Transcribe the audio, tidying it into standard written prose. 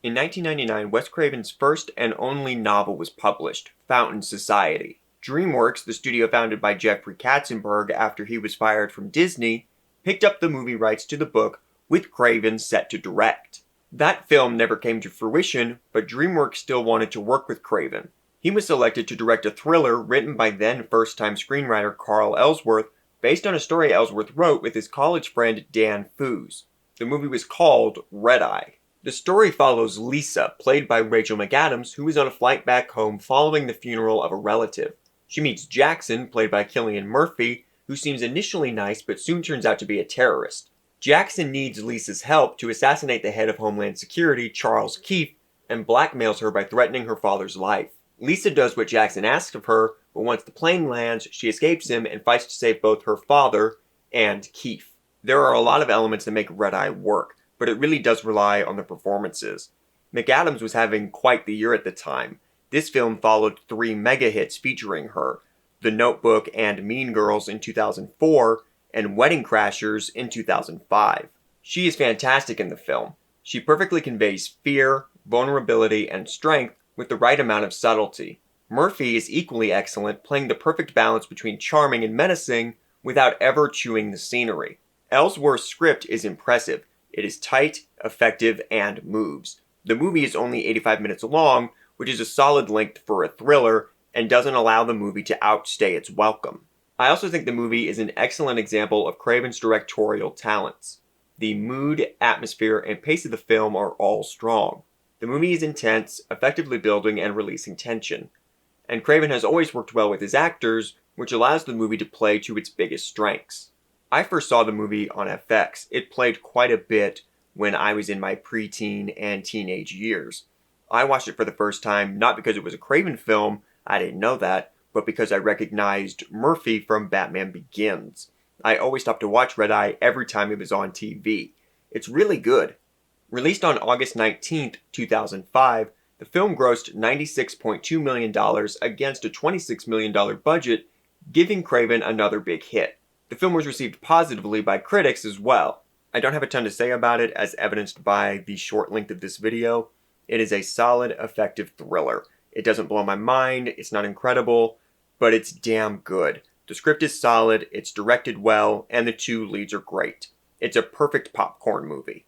In 1999, Wes Craven's first and only novel was published, Fountain Society. DreamWorks, the studio founded by Jeffrey Katzenberg after he was fired from Disney, picked up the movie rights to the book, with Craven set to direct. That film never came to fruition, but DreamWorks still wanted to work with Craven. He was selected to direct a thriller written by then first-time screenwriter Carl Ellsworth, based on a story Ellsworth wrote with his college friend Dan Foos. The movie was called Red Eye. The story follows Lisa, played by Rachel McAdams, who is on a flight back home following the funeral of a relative. She meets Jackson, played by Cillian Murphy, who seems initially nice but soon turns out to be a terrorist. Jackson needs Lisa's help to assassinate the head of Homeland Security, Charles Keefe, and blackmails her by threatening her father's life. Lisa does what Jackson asks of her, but once the plane lands, she escapes him and fights to save both her father and Keefe. There are a lot of elements that make Red Eye work, but it really does rely on the performances. McAdams was having quite the year at the time. This film followed 3 mega hits featuring her, The Notebook and Mean Girls in 2004, and Wedding Crashers in 2005. She is fantastic in the film. She perfectly conveys fear, vulnerability, and strength with the right amount of subtlety. Murphy is equally excellent, playing the perfect balance between charming and menacing without ever chewing the scenery. Ellsworth's script is impressive. It is tight, effective, and moves. The movie is only 85 minutes long, which is a solid length for a thriller, and doesn't allow the movie to outstay its welcome. I also think the movie is an excellent example of Craven's directorial talents. The mood, atmosphere, and pace of the film are all strong. The movie is intense, effectively building and releasing tension. And Craven has always worked well with his actors, which allows the movie to play to its biggest strengths. I first saw the movie on FX. It played quite a bit when I was in my preteen and teenage years. I watched it for the first time not because it was a Craven film, I didn't know that, but because I recognized Murphy from Batman Begins. I always stopped to watch Red Eye every time it was on TV. It's really good. Released on August 19th, 2005, the film grossed $96.2 million against a $26 million budget, giving Craven another big hit. The film was received positively by critics as well. I don't have a ton to say about it, as evidenced by the short length of this video. It is a solid, effective thriller. It doesn't blow my mind, it's not incredible, but it's damn good. The script is solid, it's directed well, and the 2 leads are great. It's a perfect popcorn movie.